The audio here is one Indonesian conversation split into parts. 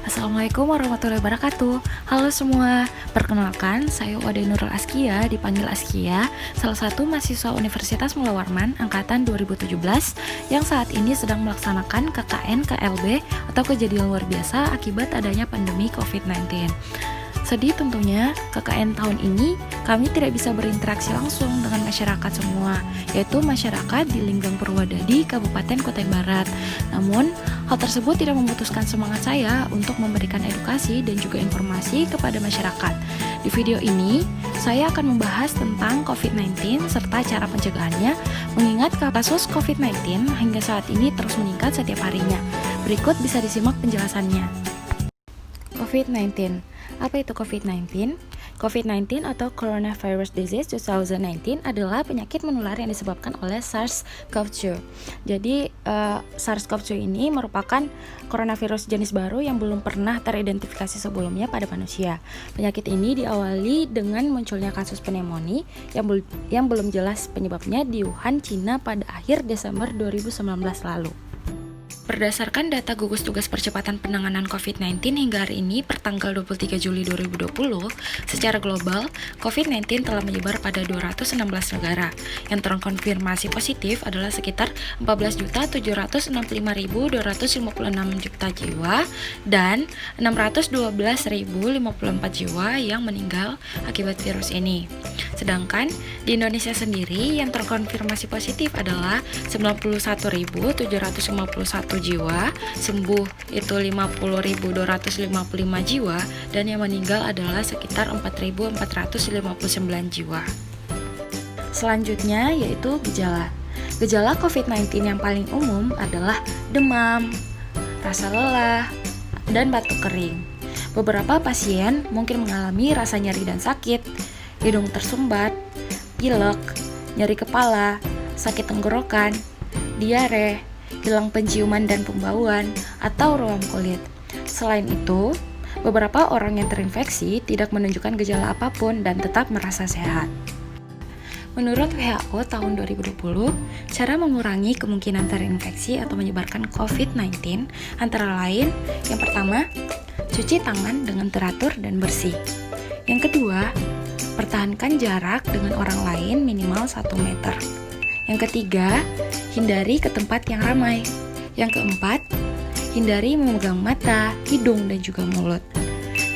Assalamualaikum warahmatullahi wabarakatuh. Halo semua, perkenalkan saya Wade Nurul Askia, dipanggil Askia, salah satu mahasiswa Universitas Mula Warman angkatan 2017 yang saat ini sedang melaksanakan KKN KLB atau kejadian luar biasa akibat adanya pandemi COVID-19. Sedih tentunya, KKN tahun ini kami tidak bisa berinteraksi langsung dengan masyarakat semua, yaitu masyarakat di Linggang Purwodadi, Kabupaten Kutai Barat. Namun, hal tersebut tidak memutuskan semangat saya untuk memberikan edukasi dan juga informasi kepada masyarakat. Di video ini, saya akan membahas tentang COVID-19 serta cara pencegahannya, mengingat kasus COVID-19 hingga saat ini terus meningkat setiap harinya. Berikut bisa disimak penjelasannya. COVID-19. Apa itu COVID-19? COVID-19 atau Coronavirus Disease 2019 adalah penyakit menular yang disebabkan oleh SARS-CoV-2. Jadi SARS-CoV-2 ini merupakan coronavirus jenis baru yang belum pernah teridentifikasi sebelumnya pada manusia. Penyakit ini diawali dengan munculnya kasus pneumonia yang belum jelas penyebabnya di Wuhan, Cina pada akhir Desember 2019 lalu. Berdasarkan data gugus tugas percepatan penanganan COVID-19 hingga hari ini pertanggal 23 Juli 2020, secara global, COVID-19 telah menyebar pada 216 negara. Yang terkonfirmasi positif adalah sekitar 14.765.256 juta jiwa dan 612.054 jiwa yang meninggal akibat virus ini. Sedangkan di Indonesia sendiri yang terkonfirmasi positif adalah 91.751 jiwa, sembuh itu 50.255 jiwa, dan yang meninggal adalah sekitar 4.459 jiwa. Selanjutnya yaitu gejala. Gejala COVID-19 yang paling umum adalah demam, rasa lelah, dan batuk kering. Beberapa pasien mungkin mengalami rasa nyeri dan sakit, hidung tersumbat, pilek, nyeri kepala, sakit tenggorokan, diare, hilang penciuman dan pembauan, atau ruam kulit. Selain itu, beberapa orang yang terinfeksi tidak menunjukkan gejala apapun dan tetap merasa sehat. Menurut WHO tahun 2020, cara mengurangi kemungkinan terinfeksi atau menyebarkan COVID-19 antara lain, yang pertama, cuci tangan dengan teratur dan bersih. Yang kedua, pertahankan jarak dengan orang lain minimal 1 meter. Yang ketiga, hindari ke tempat yang ramai. Yang keempat, hindari memegang mata, hidung, dan juga mulut.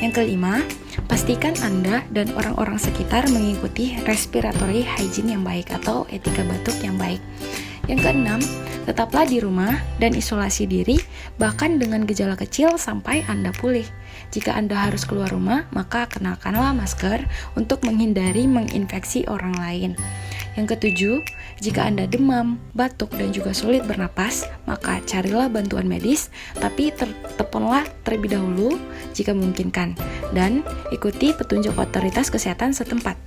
Yang kelima, pastikan Anda dan orang-orang sekitar mengikuti respiratory hygiene yang baik atau etika batuk yang baik. Yang keenam, tetaplah di rumah dan isolasi diri, bahkan dengan gejala kecil sampai Anda pulih. Jika Anda harus keluar rumah, maka kenakanlah masker untuk menghindari menginfeksi orang lain. Yang ketujuh, jika Anda demam, batuk, dan juga sulit bernapas, maka carilah bantuan medis, tapi teleponlah terlebih dahulu jika memungkinkan, dan ikuti petunjuk otoritas kesehatan setempat.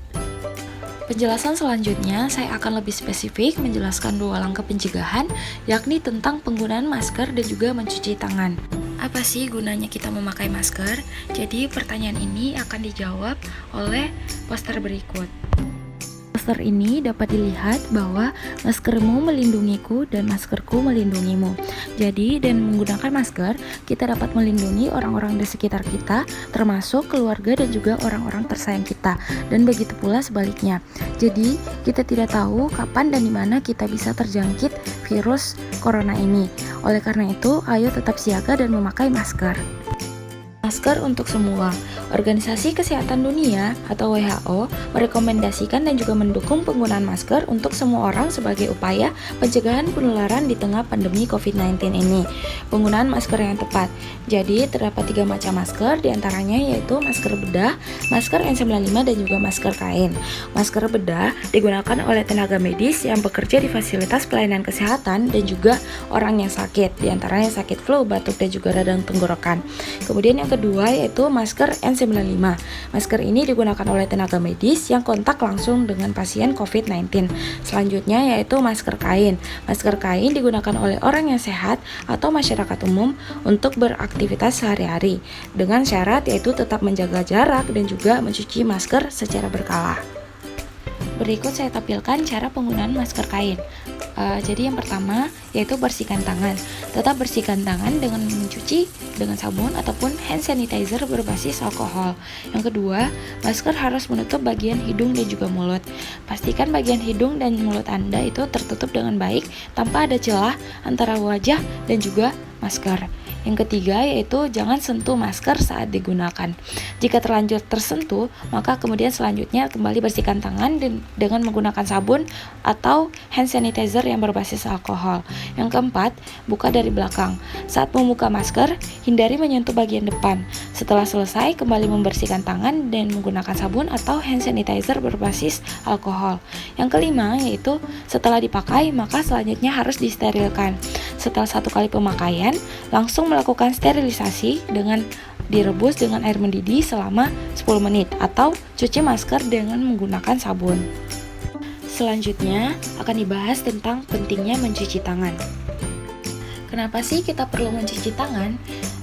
Penjelasan selanjutnya, saya akan lebih spesifik menjelaskan 2 langkah pencegahan, yakni tentang penggunaan masker dan juga mencuci tangan. Apa sih gunanya kita memakai masker? Jadi pertanyaan ini akan dijawab oleh poster berikut. Poster ini dapat dilihat bahwa maskermu melindungiku dan maskerku melindungimu. Jadi, dengan menggunakan masker, kita dapat melindungi orang-orang di sekitar kita, termasuk keluarga dan juga orang-orang tersayang kita. Dan begitu pula sebaliknya. Jadi, kita tidak tahu kapan dan di mana kita bisa terjangkit virus corona ini. Oleh karena itu, ayo tetap siaga dan memakai masker. Masker untuk semua. Organisasi Kesehatan Dunia atau WHO merekomendasikan dan juga mendukung penggunaan masker untuk semua orang sebagai upaya pencegahan penularan di tengah pandemi COVID-19 ini. Penggunaan masker yang tepat. Jadi, terdapat 3 macam masker, diantaranya yaitu masker bedah, masker N95, dan juga masker kain. Masker bedah digunakan oleh tenaga medis yang bekerja di fasilitas pelayanan kesehatan dan juga orang yang sakit, diantaranya sakit flu, batuk, dan juga radang tenggorokan. Kemudian yang kedua yaitu masker N95. Masker ini digunakan oleh tenaga medis yang kontak langsung dengan pasien COVID-19. Selanjutnya yaitu masker kain. Masker kain digunakan oleh orang yang sehat atau masyarakat umum untuk beraktivitas sehari-hari dengan syarat yaitu tetap menjaga jarak dan juga mencuci masker secara berkala. Berikut saya tampilkan cara penggunaan masker kain. Jadi yang pertama yaitu bersihkan tangan. Tetap bersihkan tangan dengan mencuci dengan sabun ataupun hand sanitizer berbasis alkohol. Yang kedua, masker harus menutup bagian hidung dan juga mulut. Pastikan bagian hidung dan mulut Anda itu tertutup dengan baik tanpa ada celah antara wajah dan juga masker. Yang ketiga yaitu jangan sentuh masker saat digunakan. Jika terlanjur tersentuh, maka kemudian selanjutnya kembali bersihkan tangan dengan menggunakan sabun atau hand sanitizer yang berbasis alkohol. Yang keempat, buka dari belakang. Saat membuka masker, hindari menyentuh bagian depan. Setelah selesai, kembali membersihkan tangan dan menggunakan sabun atau hand sanitizer berbasis alkohol. Yang kelima yaitu setelah dipakai, maka selanjutnya harus disterilkan. Setelah 1 kali pemakaian, langsung melakukan sterilisasi dengan direbus dengan air mendidih selama 10 menit atau cuci masker dengan menggunakan sabun. Selanjutnya akan dibahas tentang pentingnya mencuci tangan. Kenapa sih kita perlu mencuci tangan?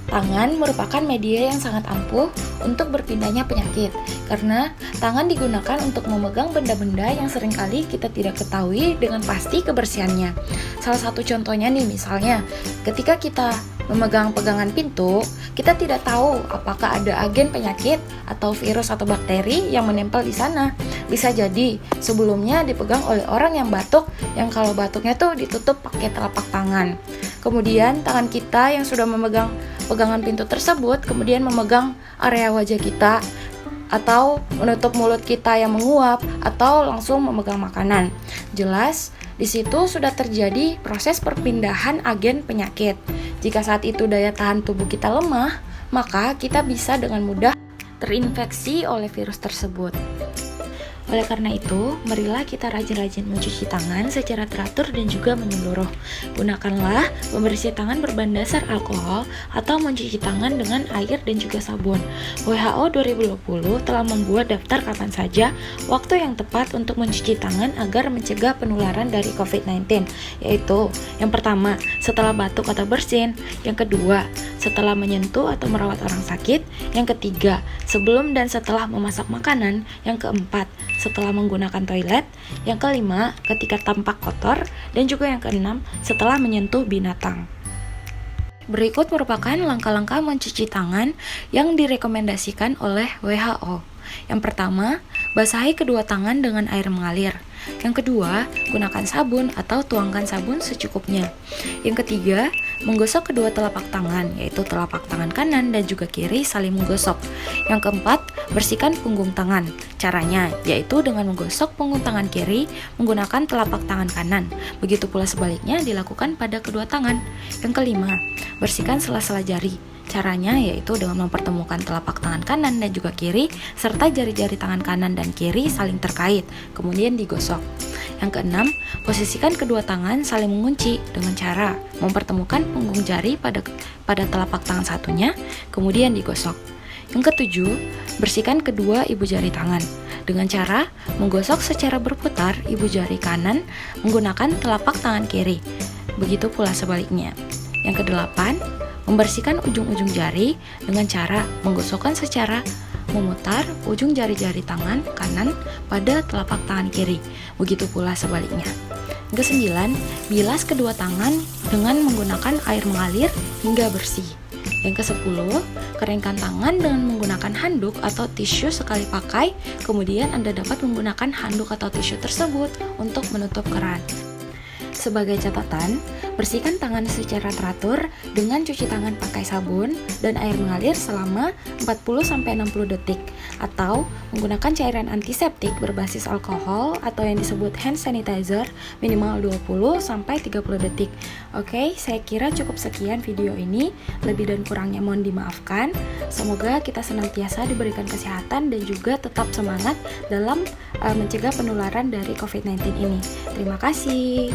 Tangan merupakan media yang sangat ampuh untuk berpindahnya penyakit, karena tangan digunakan untuk memegang benda-benda yang seringkali kita tidak ketahui dengan pasti kebersihannya. Salah satu contohnya nih, misalnya ketika kita memegang pegangan pintu, kita tidak tahu apakah ada agen penyakit atau virus atau bakteri yang menempel di sana. Bisa jadi sebelumnya dipegang oleh orang yang batuk, yang kalau batuknya tuh ditutup pakai telapak tangan. Kemudian tangan kita yang sudah memegang pegangan pintu tersebut kemudian memegang area wajah kita atau menutup mulut kita yang menguap atau langsung memegang makanan. Jelas di situ sudah terjadi proses perpindahan agen penyakit. Jika saat itu daya tahan tubuh kita lemah, maka kita bisa dengan mudah terinfeksi oleh virus tersebut. Oleh karena itu, marilah kita rajin-rajin mencuci tangan secara teratur dan juga menyeluruh. Gunakanlah pembersih tangan berbahan dasar alkohol atau mencuci tangan dengan air dan juga sabun. WHO 2020 telah membuat daftar kapan saja waktu yang tepat untuk mencuci tangan agar mencegah penularan dari COVID-19, yaitu yang pertama, setelah batuk atau bersin, yang kedua, setelah menyentuh atau merawat orang sakit, yang ketiga, sebelum dan setelah memasak makanan, yang keempat, setelah menggunakan toilet, yang kelima, ketika tampak kotor, dan juga yang keenam, setelah menyentuh binatang. Berikut merupakan langkah-langkah mencuci tangan yang direkomendasikan oleh WHO. Yang pertama, basahi kedua tangan dengan air mengalir. Yang kedua, gunakan sabun atau tuangkan sabun secukupnya. Yang ketiga, menggosok kedua telapak tangan, yaitu telapak tangan kanan dan juga kiri saling menggosok. Yang keempat, bersihkan punggung tangan. Caranya, yaitu dengan menggosok punggung tangan kiri menggunakan telapak tangan kanan. Begitu pula sebaliknya dilakukan pada kedua tangan. Yang kelima, bersihkan sela-sela jari. Caranya yaitu dengan mempertemukan telapak tangan kanan dan juga kiri serta jari-jari tangan kanan dan kiri saling terkait, kemudian digosok. Yang keenam, posisikan kedua tangan saling mengunci dengan cara mempertemukan punggung jari pada telapak tangan satunya, kemudian digosok. Yang ketujuh, bersihkan kedua ibu jari tangan dengan cara menggosok secara berputar ibu jari kanan menggunakan telapak tangan kiri. Begitu pula sebaliknya. Yang kedelapan, membersihkan ujung-ujung jari dengan cara menggosokkan secara memutar ujung jari-jari tangan kanan pada telapak tangan kiri. Begitu pula sebaliknya. Yang kesembilan, bilas kedua tangan dengan menggunakan air mengalir hingga bersih. Yang kesepuluh, keringkan tangan dengan menggunakan handuk atau tisu sekali pakai. Kemudian Anda dapat menggunakan handuk atau tisu tersebut untuk menutup keran. Sebagai catatan, bersihkan tangan secara teratur dengan cuci tangan pakai sabun dan air mengalir selama 40-60 detik atau menggunakan cairan antiseptik berbasis alkohol atau yang disebut hand sanitizer minimal 20-30 detik. Oke, saya kira cukup sekian video ini. Lebih dan kurangnya mohon dimaafkan. Semoga kita senantiasa diberikan kesehatan dan juga tetap semangat dalam mencegah penularan dari COVID-19 ini. Terima kasih.